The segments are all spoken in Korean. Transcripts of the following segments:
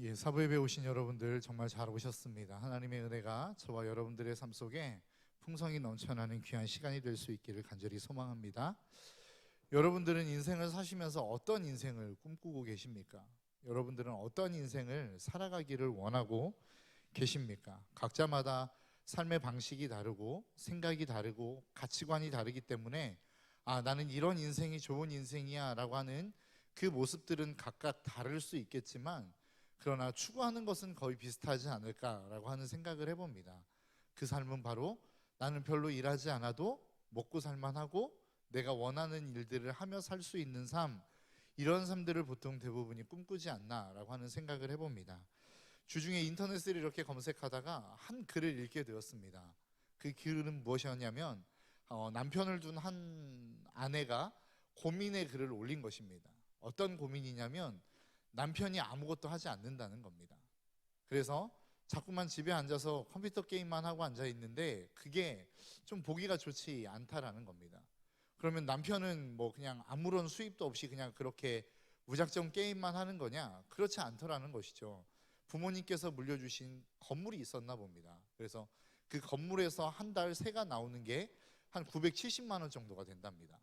예, 사부예배 오신 여러분들 정말 잘 오셨습니다. 하나님의 은혜가 저와 여러분들의 삶 속에 풍성히 넘쳐나는 귀한 시간이 될 수 있기를 간절히 소망합니다. 여러분들은 인생을 사시면서 어떤 인생을 꿈꾸고 계십니까? 여러분들은 어떤 인생을 살아가기를 원하고 계십니까? 각자마다 삶의 방식이 다르고 생각이 다르고 가치관이 다르기 때문에 나는 이런 인생이 좋은 인생이야 라고 하는 그 모습들은 각각 다를 수 있겠지만, 그러나 추구하는 것은 거의 비슷하지 않을까라고 하는 생각을 해봅니다. 그 삶은 바로 나는 별로 일하지 않아도 먹고 살만하고 내가 원하는 일들을 하며 살 수 있는 삶, 이런 삶들을 보통 대부분이 꿈꾸지 않나라고 하는 생각을 해봅니다. 주중에 인터넷을 이렇게 검색하다가 한 글을 읽게 되었습니다. 그 글은 무엇이었냐면 남편을 둔 한 아내가 고민의 글을 올린 것입니다. 어떤 고민이냐면 남편이 아무것도 하지 않는다는 겁니다. 그래서 자꾸만 집에 앉아서 컴퓨터 게임만 하고 앉아 있는데 그게 좀 보기가 좋지 않다라는 겁니다. 그러면 남편은 뭐 그냥 아무런 수입도 없이 그냥 그렇게 무작정 게임만 하는 거냐? 그렇지 않더라는 것이죠. 부모님께서 물려주신 건물이 있었나 봅니다. 그래서 그 건물에서 한 달 세가 나오는 게 한 970만 원 정도가 된답니다.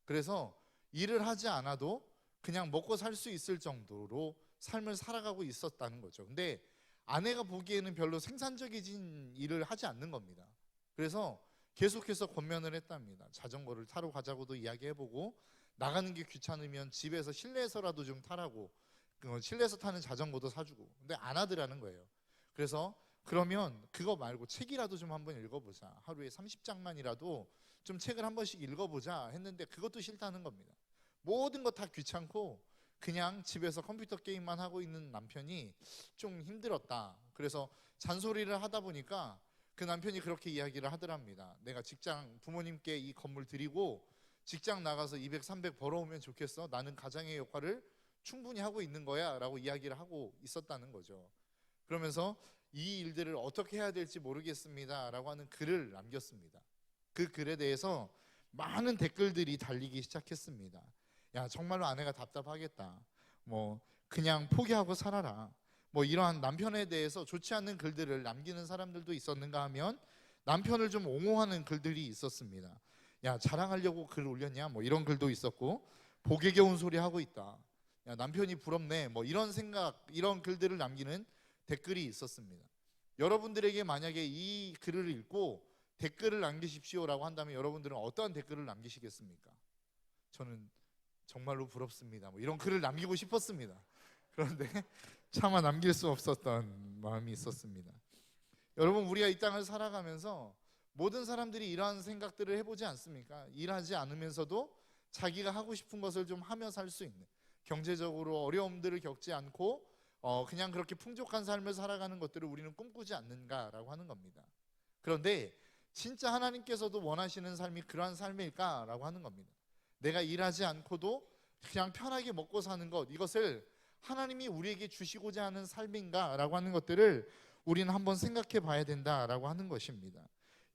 그래서 일을 하지 않아도 그냥 먹고 살 수 있을 정도로 삶을 살아가고 있었다는 거죠. 근데 아내가 보기에는 별로 생산적인 일을 하지 않는 겁니다. 그래서 계속해서 권면을 했답니다. 자전거를 타러 가자고도 이야기해보고, 나가는 게 귀찮으면 집에서 실내에서라도 좀 타라고, 실내에서 타는 자전거도 사주고. 근데 안 하더라는 거예요. 그래서 그러면 그거 말고 책이라도 좀 한번 읽어보자, 하루에 30장만이라도 좀 책을 한 번씩 읽어보자 했는데 그것도 싫다는 겁니다. 모든 거 다 귀찮고 그냥 집에서 컴퓨터 게임만 하고 있는 남편이 좀 힘들었다. 그래서 잔소리를 하다 보니까 그 남편이 그렇게 이야기를 하더랍니다. 내가 직장, 부모님께 이 건물 드리고 직장 나가서 200, 300 벌어오면 좋겠어. 나는 가장의 역할을 충분히 하고 있는 거야 라고 이야기를 하고 있었다는 거죠. 그러면서 이 일들을 어떻게 해야 될지 모르겠습니다 라고 하는 글을 남겼습니다. 그 글에 대해서 많은 댓글들이 달리기 시작했습니다. 야, 정말로 아내가 답답하겠다. 뭐 그냥 포기하고 살아라. 뭐 이러한 남편에 대해서 좋지 않는 글들을 남기는 사람들도 있었는가 하면 남편을 좀 옹호하는 글들이 있었습니다. 야, 자랑하려고 글 올렸냐? 뭐 이런 글도 있었고, 복에 겨운 소리 하고 있다. 야, 남편이 부럽네. 뭐 이런 생각, 이런 글들을 남기는 댓글이 있었습니다. 여러분들에게 만약에 이 글을 읽고 댓글을 남기십시오라고 한다면 여러분들은 어떠한 댓글을 남기시겠습니까? 저는 정말로 부럽습니다. 뭐 이런 글을 남기고 싶었습니다. 그런데 차마 남길 수 없었던 마음이 있었습니다. 여러분, 우리가 이 땅을 살아가면서 모든 사람들이 이러한 생각들을 해보지 않습니까? 일하지 않으면서도 자기가 하고 싶은 것을 좀 하며 살 수 있는, 경제적으로 어려움들을 겪지 않고 그냥 그렇게 풍족한 삶을 살아가는 것들을 우리는 꿈꾸지 않는가라고 하는 겁니다. 그런데 진짜 하나님께서도 원하시는 삶이 그러한 삶일까라고 하는 겁니다. 내가 일하지 않고도 그냥 편하게 먹고 사는 것, 이것을 하나님이 우리에게 주시고자 하는 삶인가라고 하는 것들을 우리는 한번 생각해 봐야 된다라고 하는 것입니다.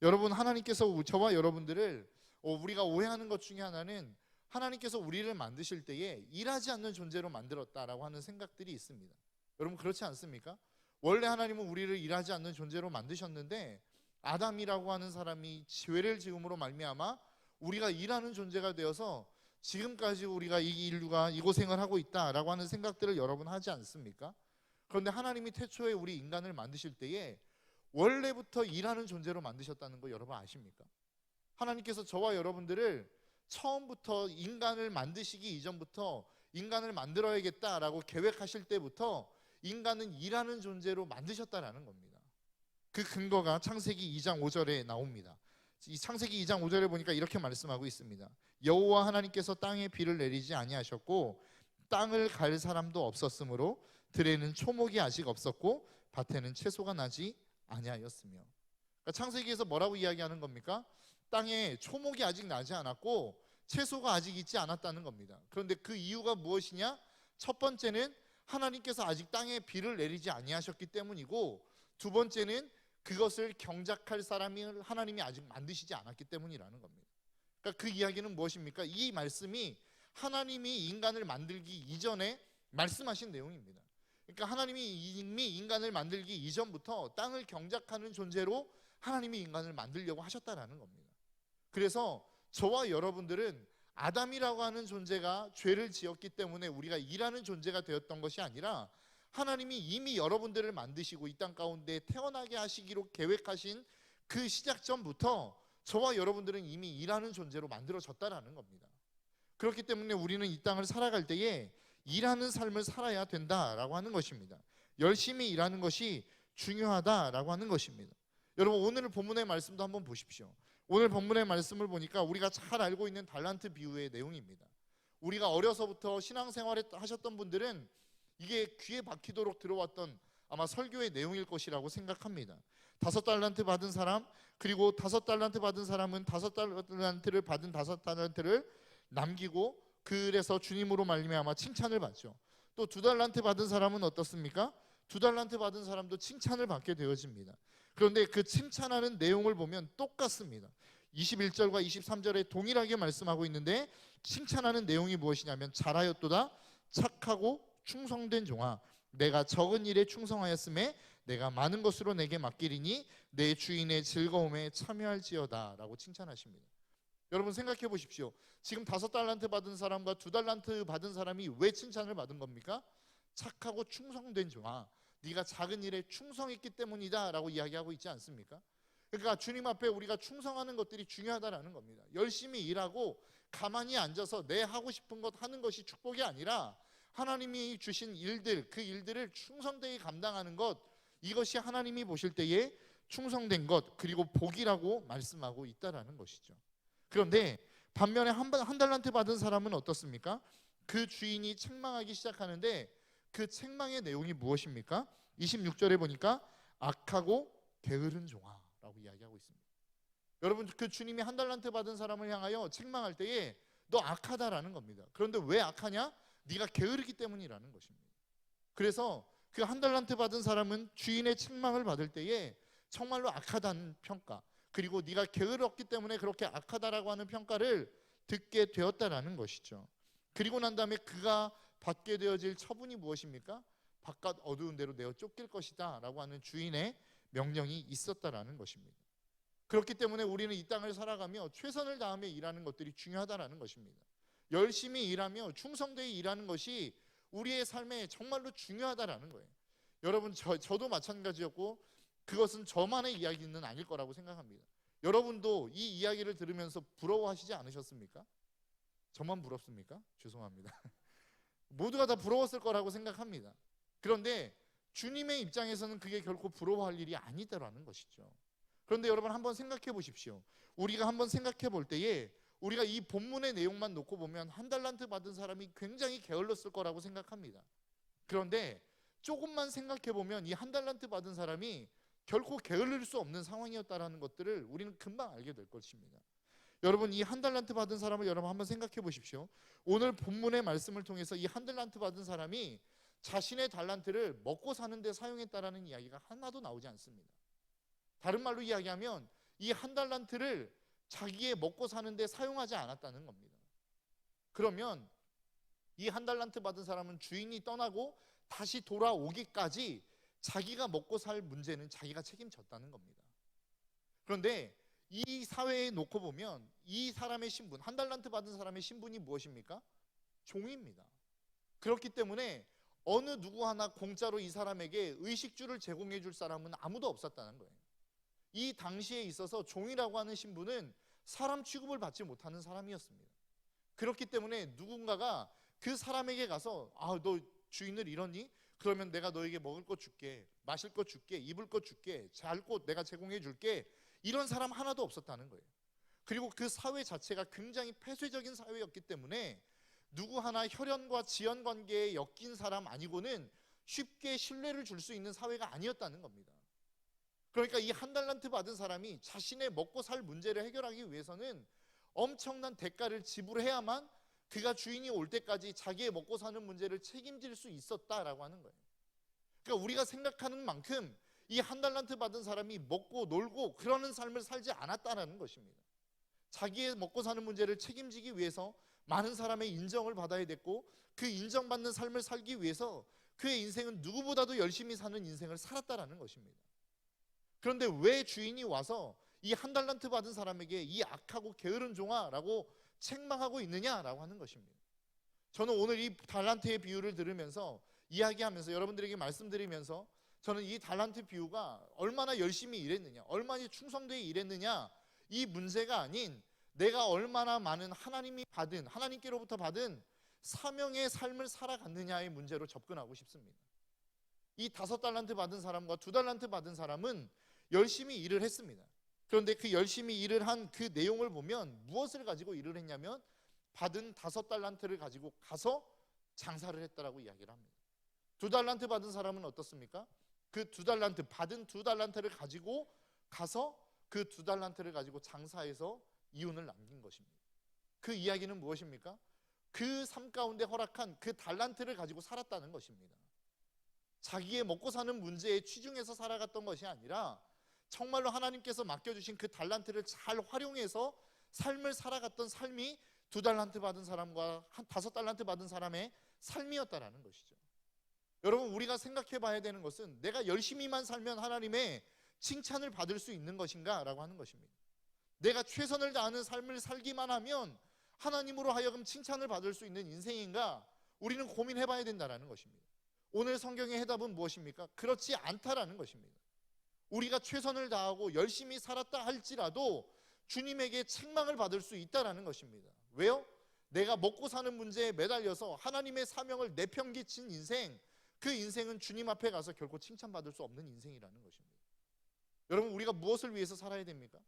여러분, 하나님께서 저와 여러분들을 우리가 오해하는 것 중에 하나는 하나님께서 우리를 만드실 때에 일하지 않는 존재로 만들었다라고 하는 생각들이 있습니다. 여러분, 그렇지 않습니까? 원래 하나님은 우리를 일하지 않는 존재로 만드셨는데 아담이라고 하는 사람이 죄를 지음으로 말미암아 우리가 일하는 존재가 되어서 지금까지 우리가 이 인류가 이 고생을 하고 있다라고 하는 생각들을 여러분 하지 않습니까? 그런데 하나님이 태초에 우리 인간을 만드실 때에 원래부터 일하는 존재로 만드셨다는 거 여러분 아십니까? 하나님께서 저와 여러분들을 처음부터 인간을 만드시기 이전부터 인간을 만들어야겠다라고 계획하실 때부터 인간은 일하는 존재로 만드셨다라는 겁니다. 그 근거가 창세기 2장 5절에 나옵니다. 이 창세기 2장 5절에 보니까 이렇게 말씀하고 있습니다. 여호와 하나님께서 땅에 비를 내리지 아니하셨고 땅을 갈 사람도 없었으므로 들에는 초목이 아직 없었고 밭에는 채소가 나지 아니하였으며. 그러니까 창세기에서 뭐라고 이야기하는 겁니까? 땅에 초목이 아직 나지 않았고 채소가 아직 있지 않았다는 겁니다. 그런데 그 이유가 무엇이냐? 첫 번째는 하나님께서 아직 땅에 비를 내리지 아니하셨기 때문이고, 두 번째는 그것을 경작할 사람이 하나님이 아직 만드시지 않았기 때문이라는 겁니다. 그러니까 그 이야기는 무엇입니까? 이 말씀이 하나님이 인간을 만들기 이전에 말씀하신 내용입니다. 그러니까 하나님이 이미 인간을 만들기 이전부터 땅을 경작하는 존재로 하나님이 인간을 만들려고 하셨다라는 겁니다. 그래서 저와 여러분들은 아담이라고 하는 존재가 죄를 지었기 때문에 우리가 일하는 존재가 되었던 것이 아니라 하나님이 이미 여러분들을 만드시고 이 땅 가운데 태어나게 하시기로 계획하신 그 시작점부터 저와 여러분들은 이미 일하는 존재로 만들어졌다라는 겁니다. 그렇기 때문에 우리는 이 땅을 살아갈 때에 일하는 삶을 살아야 된다라고 하는 것입니다. 열심히 일하는 것이 중요하다라고 하는 것입니다. 여러분, 오늘 본문의 말씀도 한번 보십시오. 오늘 본문의 말씀을 보니까 우리가 잘 알고 있는 달란트 비유의 내용입니다. 우리가 어려서부터 신앙생활을 하셨던 분들은 이게 귀에 박히도록 들어왔던 아마 설교의 내용일 것이라고 생각합니다. 5달란트 받은 사람, 그리고 5달란트 받은 사람은 5달란트를 받은 5달란트를 남기고 그래서 주님으로 말미암아 칭찬을 받죠. 또 2달란트 받은 사람은 어떻습니까? 2달란트 받은 사람도 칭찬을 받게 되어집니다. 그런데 그 칭찬하는 내용을 보면 똑같습니다. 21절과 23절에 동일하게 말씀하고 있는데 칭찬하는 내용이 무엇이냐면 잘하였도다 착하고 충성된 종아, 내가 적은 일에 충성하였음에 내가 많은 것으로 내게 맡기리니 내 주인의 즐거움에 참여할지어다 라고 칭찬하십니다. 여러분 생각해 보십시오. 지금 5달란트 받은 사람과 2달란트 받은 사람이 왜 칭찬을 받은 겁니까? 착하고 충성된 종아, 네가 작은 일에 충성했기 때문이다 라고 이야기하고 있지 않습니까? 그러니까 주님 앞에 우리가 충성하는 것들이 중요하다라는 겁니다. 열심히 일하고 가만히 앉아서 내 하고 싶은 것 하는 것이 축복이 아니라 하나님이 주신 일들, 그 일들을 충성되게 감당하는 것, 이것이 하나님이 보실 때에 충성된 것, 그리고 복이라고 말씀하고 있다라는 것이죠. 그런데 반면에 한 달란트 받은 사람은 어떻습니까? 그 주인이 책망하기 시작하는데 그 책망의 내용이 무엇입니까? 26절에 보니까 악하고 게으른 종아라고 이야기하고 있습니다. 여러분, 그 주님이 1달란트 받은 사람을 향하여 책망할 때에 너 악하다라는 겁니다. 그런데 왜 악하냐? 네가 게으르기 때문이라는 것입니다. 그래서 그 1달란트 받은 사람은 주인의 책망을 받을 때에 정말로 악하다는 평가, 그리고 네가 게으렀기 때문에 그렇게 악하다라고 하는 평가를 듣게 되었다라는 것이죠. 그리고 난 다음에 그가 받게 되어질 처분이 무엇입니까? 바깥 어두운 데로 내어 쫓길 것이다 라고 하는 주인의 명령이 있었다라는 것입니다. 그렇기 때문에 우리는 이 땅을 살아가며 최선을 다하며 일하는 것들이 중요하다라는 것입니다. 열심히 일하며 충성되게 일하는 것이 우리의 삶에 정말로 중요하다라는 거예요. 여러분, 저도 마찬가지였고 그것은 저만의 이야기는 아닐 거라고 생각합니다. 여러분도 이 이야기를 들으면서 부러워하시지 않으셨습니까? 저만 부럽습니까? 죄송합니다. 모두가 다 부러웠을 거라고 생각합니다. 그런데 주님의 입장에서는 그게 결코 부러워할 일이 아니다라는 것이죠. 그런데 여러분 한번 생각해 보십시오. 우리가 한번 생각해 볼 때에 우리가 이 본문의 내용만 놓고 보면 1달란트 받은 사람이 굉장히 게을렀을 거라고 생각합니다. 그런데 조금만 생각해 보면 이 1달란트 받은 사람이 결코 게을릴 수 없는 상황이었다라는 것들을 우리는 금방 알게 될 것입니다. 여러분, 이 1달란트 받은 사람을 여러분 한번 생각해 보십시오. 오늘 본문의 말씀을 통해서 이 1달란트 받은 사람이 자신의 달란트를 먹고 사는 데 사용했다라는 이야기가 하나도 나오지 않습니다. 다른 말로 이야기하면 이 1달란트를 자기의 먹고 사는 데 사용하지 않았다는 겁니다. 그러면 이 1달란트 받은 사람은 주인이 떠나고 다시 돌아오기까지 자기가 먹고 살 문제는 자기가 책임졌다는 겁니다. 그런데 이 사회에 놓고 보면 이 사람의 신분, 1달란트 받은 사람의 신분이 무엇입니까? 종입니다. 그렇기 때문에 어느 누구 하나 공짜로 이 사람에게 의식주를 제공해 줄 사람은 아무도 없었다는 거예요. 이 당시에 있어서 종이라고 하는 신분은 사람 취급을 받지 못하는 사람이었습니다. 그렇기 때문에 누군가가 그 사람에게 가서 너 주인을 잃었니? 그러면 내가 너에게 먹을 것 줄게, 마실 것 줄게, 입을 것 줄게, 잘 곳 내가 제공해 줄게, 이런 사람 하나도 없었다는 거예요. 그리고 그 사회 자체가 굉장히 폐쇄적인 사회였기 때문에 누구 하나 혈연과 지연 관계에 엮인 사람 아니고는 쉽게 신뢰를 줄 수 있는 사회가 아니었다는 겁니다. 그러니까 이 1달란트 받은 사람이 자신의 먹고 살 문제를 해결하기 위해서는 엄청난 대가를 지불해야만 그가 주인이 올 때까지 자기의 먹고 사는 문제를 책임질 수 있었다라고 하는 거예요. 그러니까 우리가 생각하는 만큼 이 1달란트 받은 사람이 먹고 놀고 그러는 삶을 살지 않았다라는 것입니다. 자기의 먹고 사는 문제를 책임지기 위해서 많은 사람의 인정을 받아야 됐고 그 인정받는 삶을 살기 위해서 그의 인생은 누구보다도 열심히 사는 인생을 살았다라는 것입니다. 그런데 왜 주인이 와서 이 한 달란트 받은 사람에게 이 악하고 게으른 종아라고 책망하고 있느냐라고 하는 것입니다. 저는 오늘 이 달란트의 비유를 들으면서 이야기하면서 여러분들에게 말씀드리면서 저는 이 달란트 비유가 얼마나 열심히 일했느냐, 얼마나 충성되게 일했느냐, 이 문제가 아닌 내가 얼마나 많은 하나님께로부터 받은 사명의 삶을 살아갔느냐의 문제로 접근하고 싶습니다. 이 5달란트 받은 사람과 2달란트 받은 사람은 열심히 일을 했습니다. 그런데 그 열심히 일을 한 그 내용을 보면 무엇을 가지고 일을 했냐면 받은 5달란트를 가지고 가서 장사를 했다라고 이야기를 합니다. 2달란트 받은 사람은 어떻습니까? 그 2달란트, 받은 2달란트를 가지고 가서 그 2달란트를 가지고 장사해서 이윤을 남긴 것입니다. 그 이야기는 무엇입니까? 그 삶 가운데 허락한 그 달란트를 가지고 살았다는 것입니다. 자기의 먹고 사는 문제에 치중해서 살아갔던 것이 아니라 정말로 하나님께서 맡겨주신 그 달란트를 잘 활용해서 삶을 살아갔던 삶이 2달란트 받은 사람과 5달란트 받은 사람의 삶이었다라는 것이죠. 여러분, 우리가 생각해 봐야 되는 것은 내가 열심히만 살면 하나님의 칭찬을 받을 수 있는 것인가 라고 하는 것입니다. 내가 최선을 다하는 삶을 살기만 하면 하나님으로 하여금 칭찬을 받을 수 있는 인생인가, 우리는 고민해 봐야 된다는 것입니다. 오늘 성경의 해답은 무엇입니까? 그렇지 않다라는 것입니다. 우리가 최선을 다하고 열심히 살았다 할지라도 주님에게 책망을 받을 수 있다라는 것입니다. 왜요? 내가 먹고 사는 문제에 매달려서 하나님의 사명을 내팽개친 인생, 그 인생은 주님 앞에 가서 결코 칭찬받을 수 없는 인생이라는 것입니다. 여러분, 우리가 무엇을 위해서 살아야 됩니까?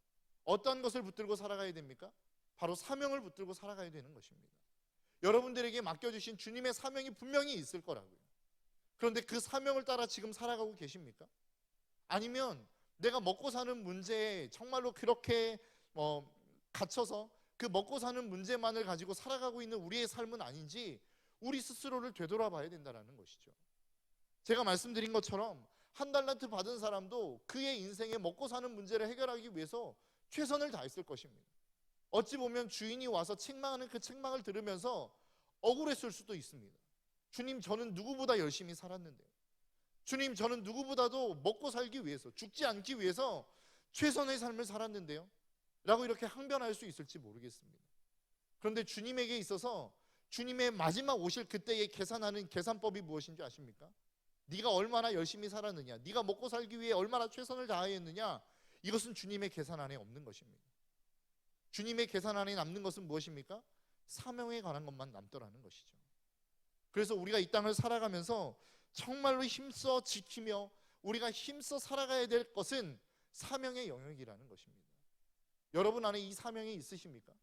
어떤 것을 붙들고 살아가야 됩니까? 바로 사명을 붙들고 살아가야 되는 것입니다. 여러분들에게 맡겨주신 주님의 사명이 분명히 있을 거라고요. 그런데 그 사명을 따라 지금 살아가고 계십니까? 아니면 내가 먹고 사는 문제에 정말로 그렇게 갇혀서 그 먹고 사는 문제만을 가지고 살아가고 있는 우리의 삶은 아닌지 우리 스스로를 되돌아봐야 된다는 것이죠. 제가 말씀드린 것처럼 1달란트 받은 사람도 그의 인생에 먹고 사는 문제를 해결하기 위해서 최선을 다했을 것입니다. 어찌 보면 주인이 와서 책망하는 그 책망을 들으면서 억울했을 수도 있습니다. 주님, 저는 누구보다 열심히 살았는데요. 주님, 저는 누구보다도 먹고 살기 위해서, 죽지 않기 위해서 최선의 삶을 살았는데요 라고 이렇게 항변할 수 있을지 모르겠습니다. 그런데 주님에게 있어서 주님의 마지막 오실 그때의 계산하는 계산법이 무엇인지 아십니까? 네가 얼마나 열심히 살았느냐, 네가 먹고 살기 위해 얼마나 최선을 다하였느냐, 이것은 주님의 계산 안에 없는 것입니다. 주님의 계산 안에 남는 것은 무엇입니까? 사명에 관한 것만 남더라는 것이죠. 그래서 우리가 이 땅을 살아가면서 정말로 힘써 지키며 우리가 힘써 살아가야 될 것은 사명의 영역이라는 것입니다. 여러분 안에 이 사명이 있으십니까?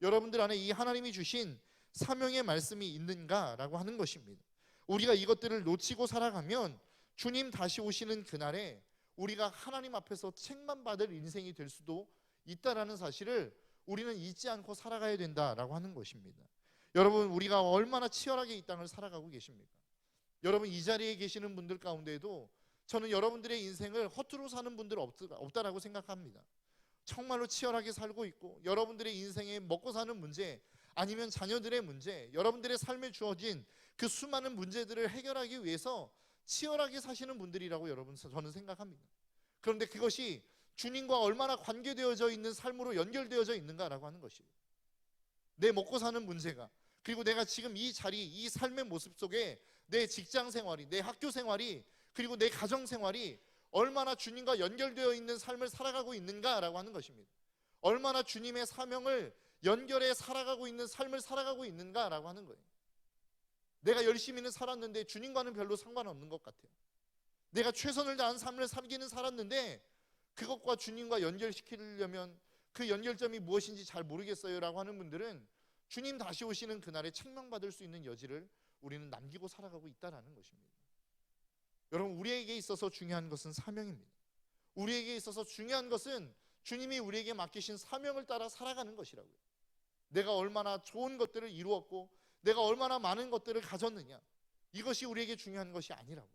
여러분들 안에 이 하나님이 주신 사명의 말씀이 있는가라고 하는 것입니다. 우리가 이것들을 놓치고 살아가면 주님 다시 오시는 그날에 우리가 하나님 앞에서 책망받을 인생이 될 수도 있다라는 사실을 우리는 잊지 않고 살아가야 된다라고 하는 것입니다. 여러분, 우리가 얼마나 치열하게 이 땅을 살아가고 계십니까? 여러분, 이 자리에 계시는 분들 가운데에도 저는 여러분들의 인생을 허투루 사는 분들 없다라고 생각합니다. 정말로 치열하게 살고 있고 여러분들의 인생에 먹고 사는 문제, 아니면 자녀들의 문제, 여러분들의 삶에 주어진 그 수많은 문제들을 해결하기 위해서 치열하게 사시는 분들이라고 여러분, 저는 생각합니다. 그런데 그것이 주님과 얼마나 관계되어져 있는 삶으로 연결되어져 있는가라고 하는 것이에요. 내 먹고 사는 문제가, 그리고 내가 지금 이 자리, 이 삶의 모습 속에 내 직장 생활이, 내 학교 생활이, 그리고 내 가정 생활이 얼마나 주님과 연결되어 있는 삶을 살아가고 있는가라고 하는 것입니다. 얼마나 주님의 사명을 연결해 살아가고 있는 삶을 살아가고 있는가라고 하는 거예요. 내가 열심히는 살았는데 주님과는 별로 상관없는 것 같아요. 내가 최선을 다한 삶을 살기는 살았는데 그것과 주님과 연결시키려면 그 연결점이 무엇인지 잘 모르겠어요 라고 하는 분들은 주님 다시 오시는 그날에 책망받을 수 있는 여지를 우리는 남기고 살아가고 있다는 것입니다. 여러분, 우리에게 있어서 중요한 것은 사명입니다. 우리에게 있어서 중요한 것은 주님이 우리에게 맡기신 사명을 따라 살아가는 것이라고요. 내가 얼마나 좋은 것들을 이루었고 내가 얼마나 많은 것들을 가졌느냐, 이것이 우리에게 중요한 것이 아니라고요.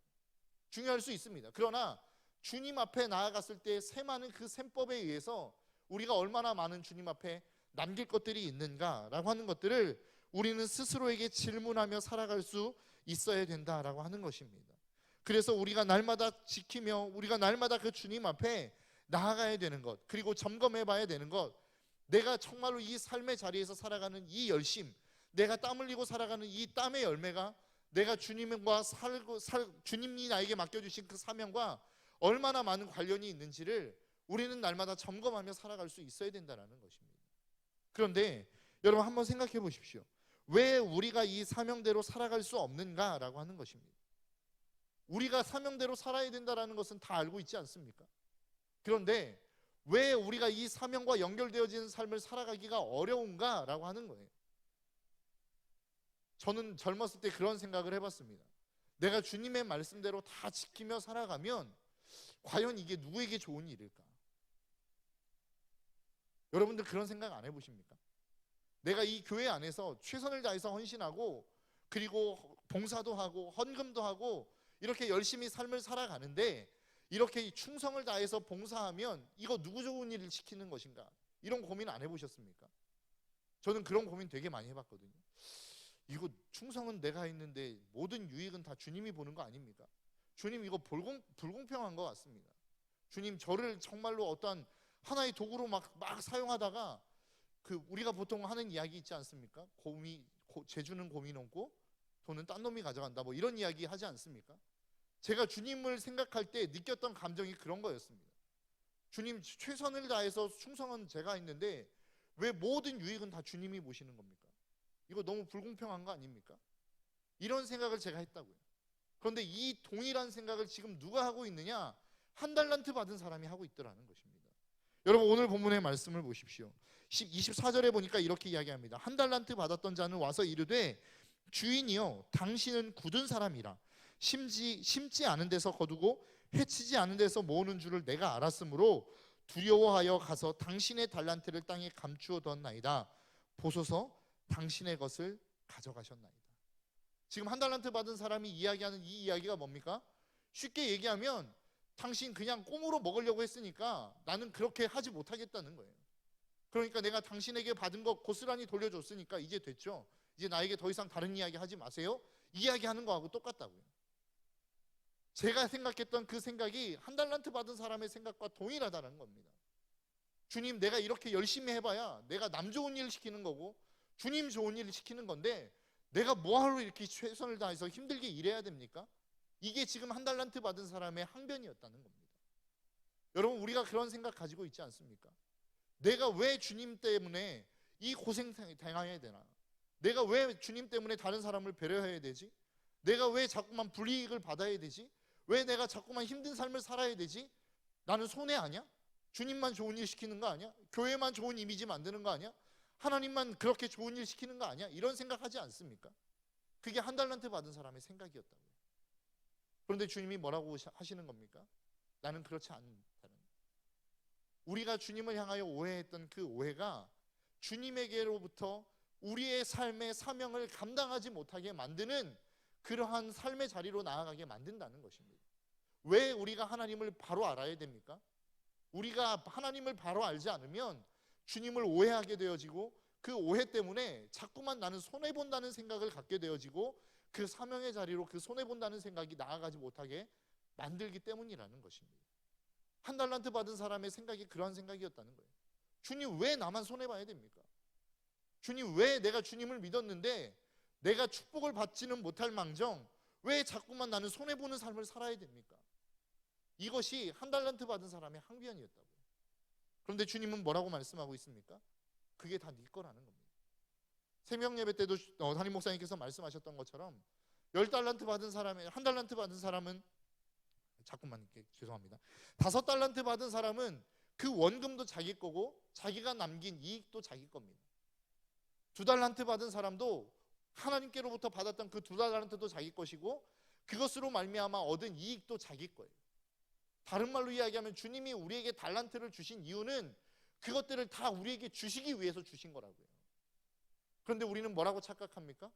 중요할 수 있습니다. 그러나 주님 앞에 나아갔을 때 셈하는 그 셈법에 의해서 우리가 얼마나 많은 주님 앞에 남길 것들이 있는가라고 하는 것들을 우리는 스스로에게 질문하며 살아갈 수 있어야 된다라고 하는 것입니다. 그래서 우리가 날마다 지키며 우리가 날마다 그 주님 앞에 나아가야 되는 것, 그리고 점검해 봐야 되는 것, 내가 정말로 이 삶의 자리에서 살아가는 이 열심, 내가 땀 흘리고 살아가는 이 땀의 열매가 내가 주님과 주님이 나에게 맡겨주신 그 사명과 얼마나 많은 관련이 있는지를 우리는 날마다 점검하며 살아갈 수 있어야 된다는 것입니다. 그런데 여러분 한번 생각해 보십시오. 왜 우리가 이 사명대로 살아갈 수 없는가라고 하는 것입니다. 우리가 사명대로 살아야 된다는 것은 다 알고 있지 않습니까? 그런데 왜 우리가 이 사명과 연결되어지는 삶을 살아가기가 어려운가라고 하는 거예요. 저는 젊었을 때 그런 생각을 해봤습니다. 내가 주님의 말씀대로 다 지키며 살아가면 과연 이게 누구에게 좋은 일일까? 여러분들 그런 생각 안 해보십니까? 내가 이 교회 안에서 최선을 다해서 헌신하고 그리고 봉사도 하고 헌금도 하고 이렇게 열심히 삶을 살아가는데 이렇게 충성을 다해서 봉사하면 이거 누구 좋은 일을 시키는 것인가? 이런 고민 안 해보셨습니까? 저는 그런 고민 되게 많이 해봤거든요. 이거 충성은 내가 했는데 모든 유익은 다 주님이 보는 거 아닙니까? 주님 이거 불공평한 것 같습니다. 주님 저를 정말로 어떠한 하나의 도구로 막 사용하다가 그 우리가 보통 하는 이야기 있지 않습니까? 재주는 곰이 넘고 돈은 딴 놈이 가져간다 뭐 이런 이야기 하지 않습니까? 제가 주님을 생각할 때 느꼈던 감정이 그런 거였습니다. 주님 최선을 다해서 충성은 제가 했는데 왜 모든 유익은 다 주님이 보시는 겁니까? 이거 너무 불공평한 거 아닙니까? 이런 생각을 제가 했다고요. 그런데 이 동일한 생각을 지금 누가 하고 있느냐? 한 달란트 받은 사람이 하고 있더라는 것입니다. 여러분 오늘 본문의 말씀을 보십시오. 24절에 보니까 이렇게 이야기합니다. 한 달란트 받았던 자는 와서 이르되 주인이여 당신은 굳은 사람이라 심지 않은 데서 거두고 해치지 않은 데서 모으는 줄을 내가 알았으므로 두려워하여 가서 당신의 달란트를 땅에 감추어 뒀나이다. 보소서 당신의 것을 가져가셨나이다. 지금 한 달란트 받은 사람이 이야기하는 이 이야기가 뭡니까? 쉽게 얘기하면 당신 그냥 꽁으로 먹으려고 했으니까 나는 그렇게 하지 못하겠다는 거예요. 그러니까 내가 당신에게 받은 것 고스란히 돌려줬으니까 이제 됐죠. 이제 나에게 더 이상 다른 이야기 하지 마세요. 이야기하는 거하고 똑같다고요. 제가 생각했던 그 생각이 한 달란트 받은 사람의 생각과 동일하다는 겁니다. 주님 내가 이렇게 열심히 해봐야 내가 남 좋은 일 시키는 거고 주님 좋은 일을 시키는 건데 내가 뭐하러 이렇게 최선을 다해서 힘들게 일해야 됩니까? 이게 지금 한 달란트 받은 사람의 항변이었다는 겁니다. 여러분 우리가 그런 생각 가지고 있지 않습니까? 내가 왜 주님 때문에 이 고생 당해야 되나? 내가 왜 주님 때문에 다른 사람을 배려해야 되지? 내가 왜 자꾸만 불이익을 받아야 되지? 왜 내가 자꾸만 힘든 삶을 살아야 되지? 나는 손해 아니야? 주님만 좋은 일 시키는 거 아니야? 교회만 좋은 이미지 만드는 거 아니야? 하나님만 그렇게 좋은 일 시키는 거 아니야? 이런 생각하지 않습니까? 그게 한 달란트 받은 사람의 생각이었다고요. 그런데 주님이 뭐라고 하시는 겁니까? 나는 그렇지 않다는. 우리가 주님을 향하여 오해했던 그 오해가 주님에게로부터 우리의 삶의 사명을 감당하지 못하게 만드는 그러한 삶의 자리로 나아가게 만든다는 것입니다. 왜 우리가 하나님을 바로 알아야 됩니까? 우리가 하나님을 바로 알지 않으면 주님을 오해하게 되어지고 그 오해 때문에 자꾸만 나는 손해본다는 생각을 갖게 되어지고 그 사명의 자리로 그 손해본다는 생각이 나아가지 못하게 만들기 때문이라는 것입니다. 한 달란트 받은 사람의 생각이 그러한 생각이었다는 거예요. 주님 왜 나만 손해봐야 됩니까? 주님 왜 내가 주님을 믿었는데 내가 축복을 받지는 못할 망정 왜 자꾸만 나는 손해보는 삶을 살아야 됩니까? 이것이 한 달란트 받은 사람의 항변이었다고요. 그런데 주님은 뭐라고 말씀하고 있습니까? 그게 다 네 거라는 겁니다. 새벽 예배 때도 담임 목사님께서 말씀하셨던 것처럼 10달란트 받은 사람의 한 달란트 받은 사람은 자꾸만 이렇게 죄송합니다. 5달란트 받은 사람은 그 원금도 자기 거고 자기가 남긴 이익도 자기 겁니다. 2달란트 받은 사람도 하나님께로부터 받았던 그 2달란트도 자기 것이고 그것으로 말미암아 얻은 이익도 자기 거예요. 다른 말로 이야기하면 주님이 우리에게 달란트를 주신 이유는 그것들을 다 우리에게 주시기 위해서 주신 거라고요. 그런데 우리는 뭐라고 착각합니까?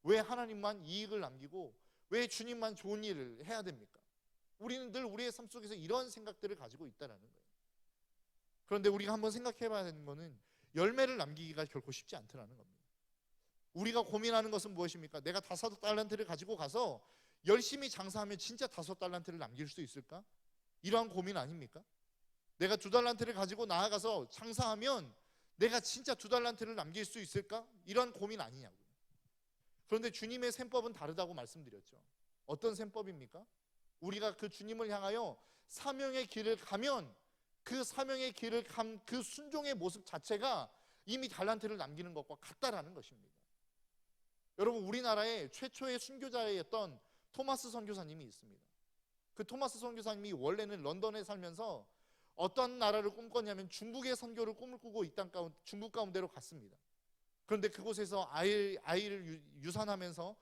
왜 하나님만 이익을 남기고 왜 주님만 좋은 일을 해야 됩니까? 우리는 늘 우리의 삶 속에서 이런 생각들을 가지고 있다는 거예요. 그런데 우리가 한번 생각해 봐야 되는 것은 열매를 남기기가 결코 쉽지 않더라는 겁니다. 우리가 고민하는 것은 무엇입니까? 내가 5달란트를 가지고 가서 열심히 장사하면 진짜 5달란트를 남길 수 있을까? 이러한 고민 아닙니까? 내가 2달란트를 가지고 나아가서 장사하면 내가 진짜 2달란트를 남길 수 있을까? 이러한 고민 아니냐고요. 그런데 주님의 셈법은 다르다고 말씀드렸죠. 어떤 셈법입니까? 우리가 그 주님을 향하여 사명의 길을 가면 그 사명의 길을 간 그 순종의 모습 자체가 이미 달란트를 남기는 것과 같다라는 것입니다. 여러분, 우리나라의 최초의 순교자였던 토마스 선교사님이 있습니다. 그 토마스 선교사님이 원래는 런던에 살면서 어떤 나라를 꿈꿨냐면 중국의 선교를 꿈을 꾸고 이 땅 가운데 중국 가운데로 갔습니다. 그런데 그곳에서 아이를 유산하면서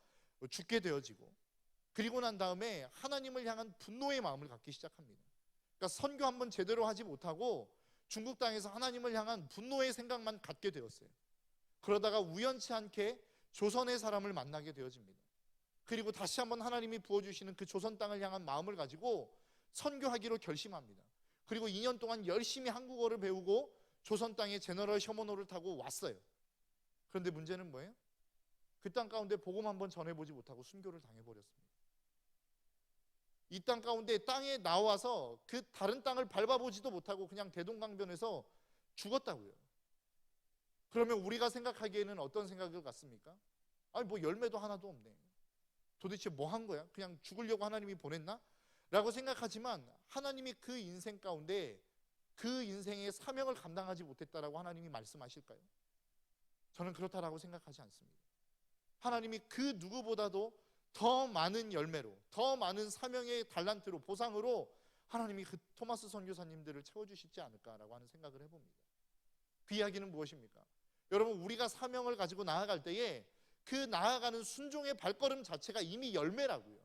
죽게 되어지고, 그리고 난 다음에 하나님을 향한 분노의 마음을 갖기 시작합니다. 그러니까 선교 한번 제대로 하지 못하고 중국 땅에서 하나님을 향한 분노의 생각만 갖게 되었어요. 그러다가 우연치 않게 조선의 사람을 만나게 되어집니다. 그리고 다시 한번 하나님이 부어주시는 그 조선 땅을 향한 마음을 가지고 선교하기로 결심합니다. 그리고 2년 동안 열심히 한국어를 배우고 조선 땅에 제너럴 셔먼호를 타고 왔어요. 그런데 문제는 뭐예요? 그 땅 가운데 복음 한번 전해보지 못하고 순교를 당해버렸습니다. 이 땅 가운데 땅에 나와서 그 다른 땅을 밟아보지도 못하고 그냥 대동강변에서 죽었다고요. 그러면 우리가 생각하기에는 어떤 생각을 갖습니까? 아니 뭐 열매도 하나도 없네. 도대체 뭐 한 거야? 그냥 죽으려고 하나님이 보냈나? 라고 생각하지만 하나님이 그 인생 가운데 그 인생의 사명을 감당하지 못했다라고 하나님이 말씀하실까요? 저는 그렇다라고 생각하지 않습니다. 하나님이 그 누구보다도 더 많은 열매로, 더 많은 사명의 달란트로, 보상으로 하나님이 그 토마스 선교사님들을 채워주시지 않을까라고 하는 생각을 해봅니다. 그 이야기는 무엇입니까? 여러분, 우리가 사명을 가지고 나아갈 때에 그 나아가는 순종의 발걸음 자체가 이미 열매라고요.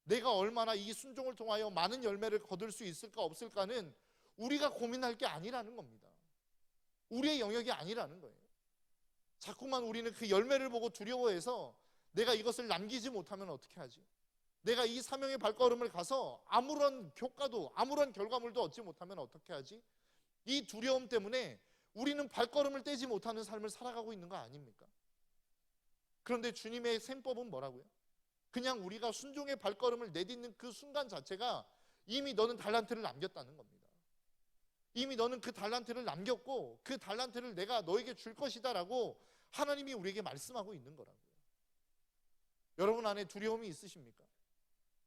내가 얼마나 이 순종을 통하여 많은 열매를 거둘 수 있을까 없을까는 우리가 고민할 게 아니라는 겁니다. 우리의 영역이 아니라는 거예요. 자꾸만 우리는 그 열매를 보고 두려워해서 내가 이것을 남기지 못하면 어떻게 하지? 내가 이 사명의 발걸음을 가서 아무런 효과도 아무런 결과물도 얻지 못하면 어떻게 하지? 이 두려움 때문에 우리는 발걸음을 떼지 못하는 삶을 살아가고 있는 거 아닙니까? 그런데 주님의 셈법은 뭐라고요? 그냥 우리가 순종의 발걸음을 내딛는 그 순간 자체가 이미 너는 달란트를 남겼다는 겁니다. 이미 너는 그 달란트를 남겼고 그 달란트를 내가 너에게 줄 것이다 라고 하나님이 우리에게 말씀하고 있는 거라고요. 여러분 안에 두려움이 있으십니까?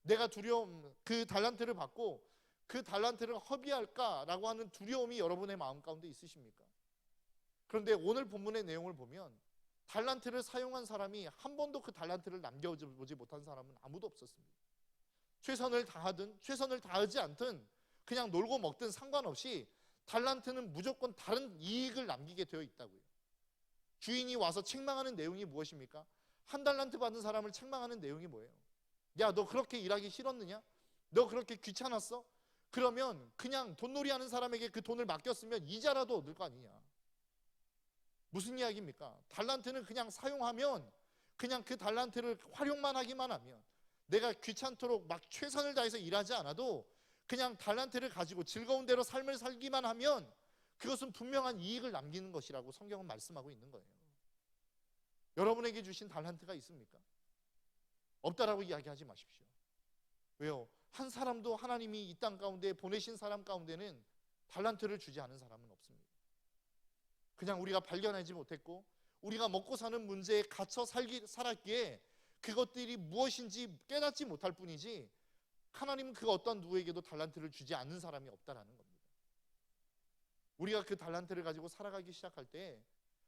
내가 두려움, 그 달란트를 받고 그 달란트를 허비할까라고 하는 두려움이 여러분의 마음 가운데 있으십니까? 그런데 오늘 본문의 내용을 보면 달란트를 사용한 사람이 한 번도 그 달란트를 남겨보지 못한 사람은 아무도 없었습니다. 최선을 다하든 최선을 다하지 않든 그냥 놀고 먹든 상관없이 달란트는 무조건 다른 이익을 남기게 되어 있다고요. 주인이 와서 책망하는 내용이 무엇입니까? 한 달란트 받은 사람을 책망하는 내용이 뭐예요? 야, 너 그렇게 일하기 싫었느냐? 너 그렇게 귀찮았어? 그러면 그냥 돈놀이 하는 사람에게 그 돈을 맡겼으면 이자라도 얻을 거 아니냐. 무슨 이야기입니까? 달란트는 그냥 사용하면 그냥 그 달란트를 활용만 하기만 하면 내가 귀찮도록 막 최선을 다해서 일하지 않아도 그냥 달란트를 가지고 즐거운 대로 삶을 살기만 하면 그것은 분명한 이익을 남기는 것이라고 성경은 말씀하고 있는 거예요. 여러분에게 주신 달란트가 있습니까? 없다라고 이야기하지 마십시오. 왜요? 한 사람도 하나님이 이 땅 가운데 보내신 사람 가운데는 달란트를 주지 않은 사람은 없습니다. 그냥 우리가 발견하지 못했고 우리가 먹고 사는 문제에 갇혀 살았기에 그것들이 무엇인지 깨닫지 못할 뿐이지 하나님은 그 어떤 누구에게도 달란트를 주지 않는 사람이 없다라는 겁니다. 우리가 그 달란트를 가지고 살아가기 시작할 때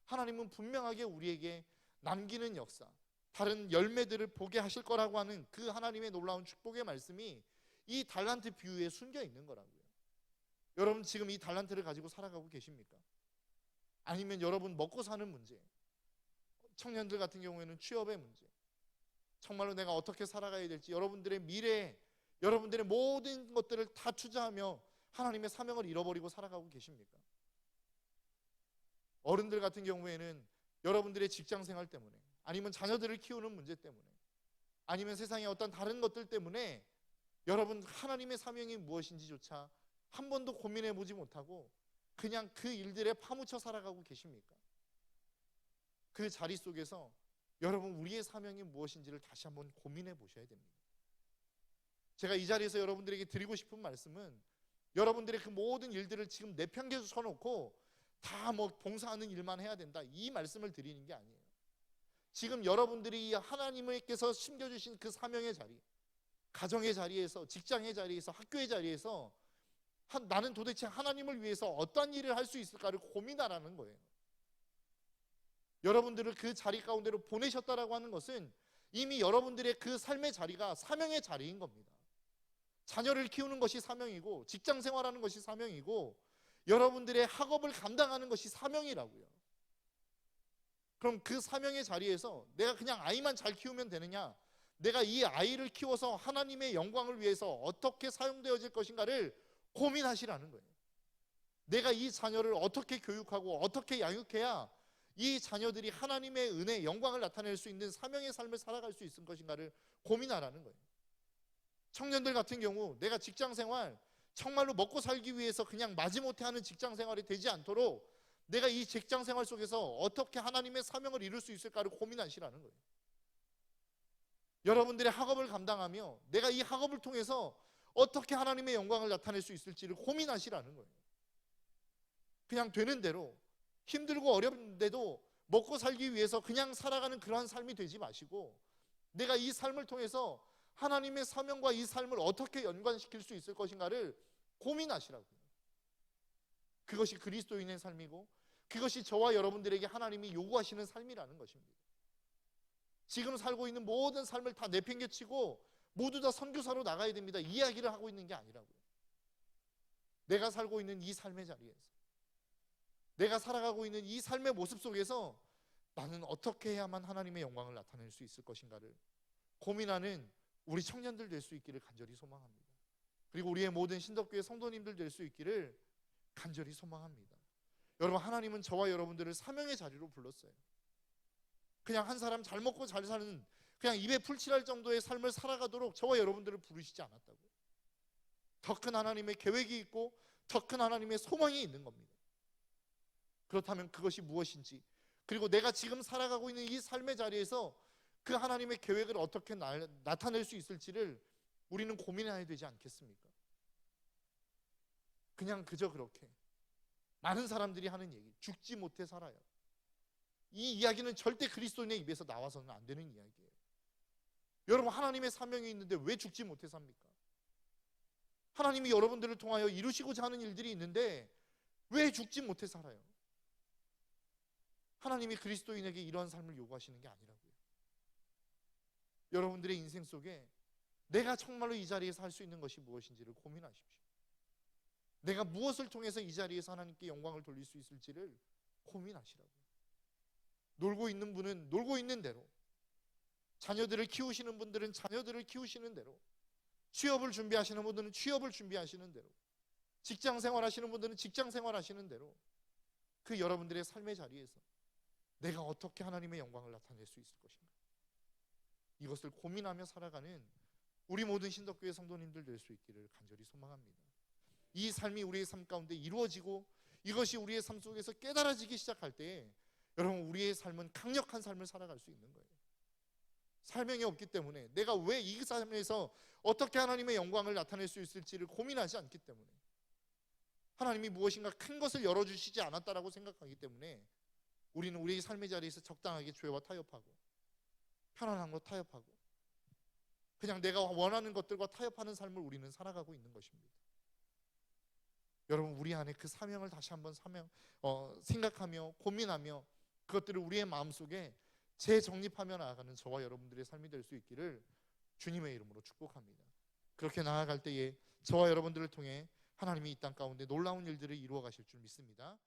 하나님은 분명하게 우리에게 남기는 역사, 다른 열매들을 보게 하실 거라고 하는 그 하나님의 놀라운 축복의 말씀이 이 달란트 비유에 숨겨 있는 거라고요. 여러분 지금 이 달란트를 가지고 살아가고 계십니까? 아니면 여러분 먹고 사는 문제, 청년들 같은 경우에는 취업의 문제, 정말로 내가 어떻게 살아가야 될지 여러분들의 미래에 여러분들의 모든 것들을 다 투자하며 하나님의 사명을 잃어버리고 살아가고 계십니까? 어른들 같은 경우에는 여러분들의 직장 생활 때문에 아니면 자녀들을 키우는 문제 때문에 아니면 세상의 어떤 다른 것들 때문에 여러분 하나님의 사명이 무엇인지조차 한 번도 고민해 보지 못하고 그냥 그 일들에 파묻혀 살아가고 계십니까? 그 자리 속에서 여러분 우리의 사명이 무엇인지를 다시 한번 고민해 보셔야 됩니다. 제가 이 자리에서 여러분들에게 드리고 싶은 말씀은 여러분들의 그 모든 일들을 지금 내팽개쳐 쳐놓고 다 뭐 봉사하는 일만 해야 된다, 이 말씀을 드리는 게 아니에요. 지금 여러분들이 하나님께서 심겨주신 그 사명의 자리, 가정의 자리에서, 직장의 자리에서, 학교의 자리에서 나는 도대체 하나님을 위해서 어떤 일을 할 수 있을까를 고민하라는 거예요. 여러분들을 그 자리 가운데로 보내셨다라고 하는 것은 이미 여러분들의 그 삶의 자리가 사명의 자리인 겁니다. 자녀를 키우는 것이 사명이고, 직장 생활하는 것이 사명이고, 여러분들의 학업을 감당하는 것이 사명이라고요. 그럼 그 사명의 자리에서 내가 그냥 아이만 잘 키우면 되느냐, 내가 이 아이를 키워서 하나님의 영광을 위해서 어떻게 사용되어질 것인가를 고민하시라는 거예요. 내가 이 자녀를 어떻게 교육하고 어떻게 양육해야 이 자녀들이 하나님의 은혜, 영광을 나타낼 수 있는 사명의 삶을 살아갈 수 있을 것인가를 고민하라는 거예요. 청년들 같은 경우 내가 직장생활 정말로 먹고 살기 위해서 그냥 마지못해 하는 직장생활이 되지 않도록 내가 이 직장생활 속에서 어떻게 하나님의 사명을 이룰 수 있을까를 고민하시라는 거예요. 여러분들의 학업을 감당하며 내가 이 학업을 통해서 어떻게 하나님의 영광을 나타낼 수 있을지를 고민하시라는 거예요. 그냥 되는 대로 힘들고 어렵는데도 먹고 살기 위해서 그냥 살아가는 그러한 삶이 되지 마시고, 내가 이 삶을 통해서 하나님의 사명과 이 삶을 어떻게 연관시킬 수 있을 것인가를 고민하시라고요. 그것이 그리스도인의 삶이고, 그것이 저와 여러분들에게 하나님이 요구하시는 삶이라는 것입니다. 지금 살고 있는 모든 삶을 다 내팽개치고 모두 다 선교사로 나가야 됩니다, 이 이야기를 하고 있는 게 아니라고요. 내가 살고 있는 이 삶의 자리에서, 내가 살아가고 있는 이 삶의 모습 속에서 나는 어떻게 해야만 하나님의 영광을 나타낼 수 있을 것인가를 고민하는 우리 청년들 될 수 있기를 간절히 소망합니다. 그리고 우리의 모든 신덕교회 성도님들 될 수 있기를 간절히 소망합니다. 여러분, 하나님은 저와 여러분들을 사명의 자리로 불렀어요. 그냥 한 사람 잘 먹고 잘 사는, 그냥 입에 풀칠할 정도의 삶을 살아가도록 저와 여러분들을 부르시지 않았다고요. 더 큰 하나님의 계획이 있고 더 큰 하나님의 소망이 있는 겁니다. 그렇다면 그것이 무엇인지, 그리고 내가 지금 살아가고 있는 이 삶의 자리에서 그 하나님의 계획을 어떻게 나타낼 수 있을지를 우리는 고민해야 되지 않겠습니까? 그냥 그저 그렇게 많은 사람들이 하는 얘기, 죽지 못해 살아요. 이 이야기는 절대 그리스도인의 입에서 나와서는 안 되는 이야기예요. 여러분, 하나님의 사명이 있는데 왜 죽지 못해 삽니까? 하나님이 여러분들을 통하여 이루시고자 하는 일들이 있는데 왜 죽지 못해 살아요? 하나님이 그리스도인에게 이러한 삶을 요구하시는 게 아니라고요. 여러분들의 인생 속에 내가 정말로 이 자리에서 할 수 있는 것이 무엇인지를 고민하십시오. 내가 무엇을 통해서 이 자리에서 하나님께 영광을 돌릴 수 있을지를 고민하시라고요. 놀고 있는 분은 놀고 있는 대로, 자녀들을 키우시는 분들은 자녀들을 키우시는 대로, 취업을 준비하시는 분들은 취업을 준비하시는 대로, 직장 생활하시는 분들은 직장 생활하시는 대로 그 여러분들의 삶의 자리에서 내가 어떻게 하나님의 영광을 나타낼 수 있을 것인가, 이것을 고민하며 살아가는 우리 모든 신덕교회 성도님들 될 수 있기를 간절히 소망합니다. 이 삶이 우리의 삶 가운데 이루어지고 이것이 우리의 삶 속에서 깨달아지기 시작할 때 여러분, 우리의 삶은 강력한 삶을 살아갈 수 있는 거예요. 사명이 없기 때문에, 내가 왜 이 삶에서 어떻게 하나님의 영광을 나타낼 수 있을지를 고민하지 않기 때문에, 하나님이 무엇인가 큰 것을 열어주시지 않았다라고 생각하기 때문에 우리는 우리의 삶의 자리에서 적당하게 죄와 타협하고 편안한 것 타협하고 그냥 내가 원하는 것들과 타협하는 삶을 우리는 살아가고 있는 것입니다. 여러분, 우리 안에 그 사명을 다시 한번 생각하며 고민하며 그것들을 우리의 마음속에 재정립하며 나아가는 저와 여러분들의 삶이 될 수 있기를 주님의 이름으로 축복합니다. 그렇게 나아갈 때에 저와 여러분들을 통해 하나님이 이 땅 가운데 놀라운 일들을 이루어 가실 줄 믿습니다.